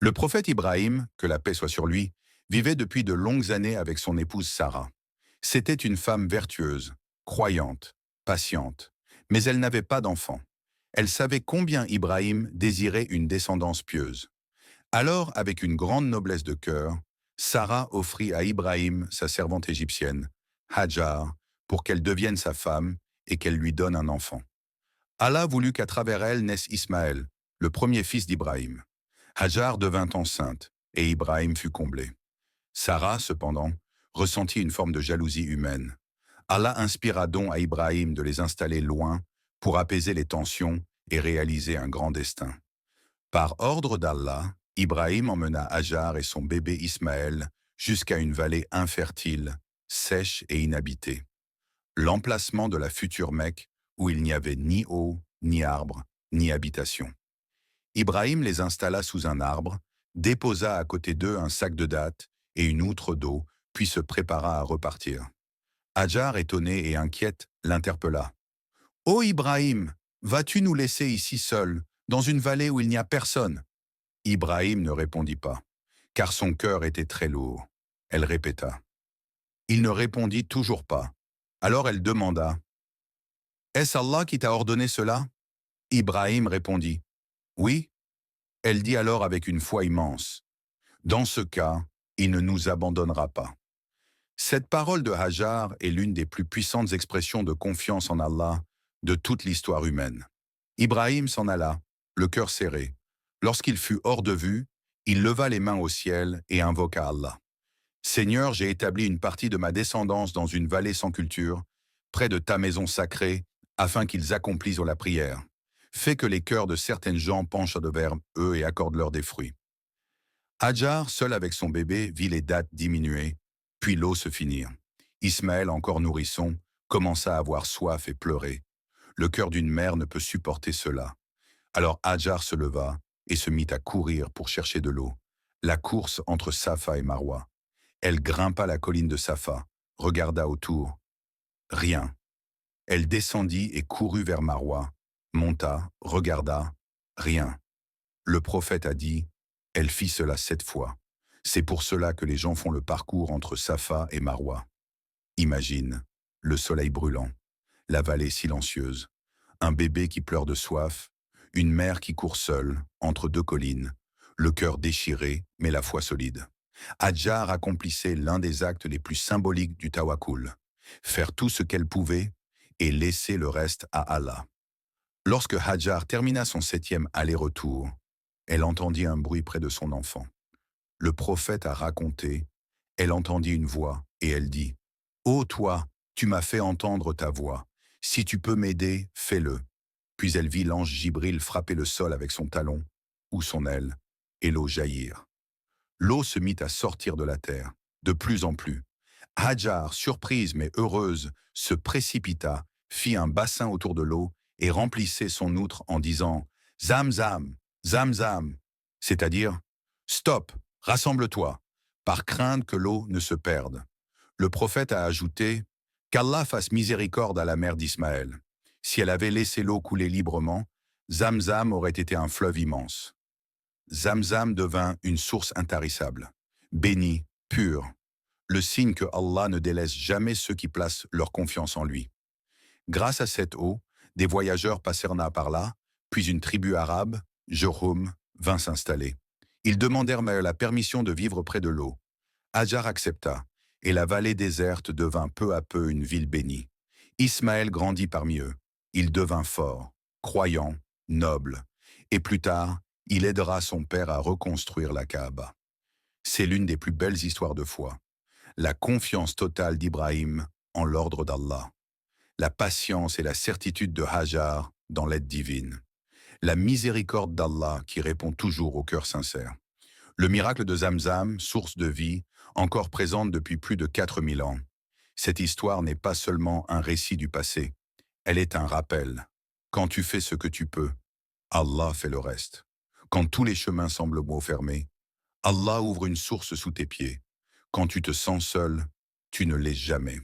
Le prophète Ibrahim, que la paix soit sur lui, vivait depuis de longues années avec son épouse Sarah. C'était une femme vertueuse, croyante, patiente, mais elle n'avait pas d'enfant. Elle savait combien Ibrahim désirait une descendance pieuse. Alors, avec une grande noblesse de cœur, Sarah offrit à Ibrahim sa servante égyptienne, Hajar, pour qu'elle devienne sa femme et qu'elle lui donne un enfant. Allah voulut qu'à travers elle naisse Ismaël, le premier fils d'Ibrahim. Hajar devint enceinte, et Ibrahim fut comblé. Sarah, cependant, ressentit une forme de jalousie humaine. Allah inspira donc à Ibrahim de les installer loin pour apaiser les tensions et réaliser un grand destin. Par ordre d'Allah, Ibrahim emmena Hajar et son bébé Ismaël jusqu'à une vallée infertile, sèche et inhabitée. L'emplacement de la future Mecque où il n'y avait ni eau, ni arbre, ni habitation. Ibrahim les installa sous un arbre, déposa à côté d'eux un sac de dattes et une outre d'eau, puis se prépara à repartir. Hajar, étonnée et inquiète, l'interpella. « Ô Ibrahim, vas-tu nous laisser ici seuls, dans une vallée où il n'y a personne ?» Ibrahim ne répondit pas, car son cœur était très lourd. Elle répéta. Il ne répondit toujours pas. Alors elle demanda. « Est-ce Allah qui t'a ordonné cela ?» Ibrahim répondit. « Oui. » Elle dit alors avec une foi immense. « Dans ce cas, il ne nous abandonnera pas. » Cette parole de Hajar est l'une des plus puissantes expressions de confiance en Allah de toute l'histoire humaine. Ibrahim s'en alla, le cœur serré. Lorsqu'il fut hors de vue, il leva les mains au ciel et invoqua Allah. « Seigneur, j'ai établi une partie de ma descendance dans une vallée sans culture, près de ta maison sacrée, afin qu'ils accomplissent la prière. Fais que les cœurs de certaines gens penchent vers eux et accorde-leur des fruits. » Hajar, seul avec son bébé, vit les dattes diminuer, puis l'eau se finir. Ismaël, encore nourrisson, commença à avoir soif et pleurer. Le cœur d'une mère ne peut supporter cela. Alors Hajar se leva et se mit à courir pour chercher de l'eau. La course entre Safa et Marwa. Elle grimpa la colline de Safa, regarda autour. Rien. Elle descendit et courut vers Marwa, monta, regarda, rien. Le prophète a dit, elle fit cela 7 fois. C'est pour cela que les gens font le parcours entre Safa et Marwa. Imagine, le soleil brûlant, la vallée silencieuse, un bébé qui pleure de soif, une mère qui court seule, entre 2 collines, le cœur déchiré, mais la foi solide. Hajar accomplissait l'un des actes les plus symboliques du tawakkul, faire tout ce qu'elle pouvait et laisser le reste à Allah. Lorsque Hajar termina son 7e aller-retour, elle entendit un bruit près de son enfant. Le prophète a raconté, elle entendit une voix et elle dit « Ô toi, tu m'as fait entendre ta voix, si tu peux m'aider, fais-le. » Puis elle vit l'ange Jibril frapper le sol avec son talon ou son aile et l'eau jaillir. L'eau se mit à sortir de la terre, de plus en plus. Hajar, surprise mais heureuse, se précipita, fit un bassin autour de l'eau et remplissait son outre en disant « Zamzam, Zamzam », c'est-à-dire « Stop, rassemble-toi », par crainte que l'eau ne se perde. Le prophète a ajouté « Qu'Allah fasse miséricorde à la mère d'Ismaël. Si elle avait laissé l'eau couler librement, Zamzam aurait été un fleuve immense. » Zamzam devint une source intarissable, bénie, pure, le signe que Allah ne délaisse jamais ceux qui placent leur confiance en lui. Grâce à cette eau, des voyageurs passèrent par là, puis une tribu arabe, Jurhum, vint s'installer. Ils demandèrent la permission de vivre près de l'eau. Hajar accepta, et la vallée déserte devint peu à peu une ville bénie. Ismaël grandit parmi eux. Il devint fort, croyant, noble, et plus tard, il aidera son père à reconstruire la Kaaba. C'est l'une des plus belles histoires de foi. La confiance totale d'Ibrahim en l'ordre d'Allah. La patience et la certitude de Hajar dans l'aide divine. La miséricorde d'Allah qui répond toujours au cœur sincère. Le miracle de Zamzam, source de vie, encore présente depuis plus de 4000 ans. Cette histoire n'est pas seulement un récit du passé, elle est un rappel. Quand tu fais ce que tu peux, Allah fait le reste. Quand tous les chemins semblent fermés, Allah ouvre une source sous tes pieds. Quand tu te sens seul, tu ne l'es jamais.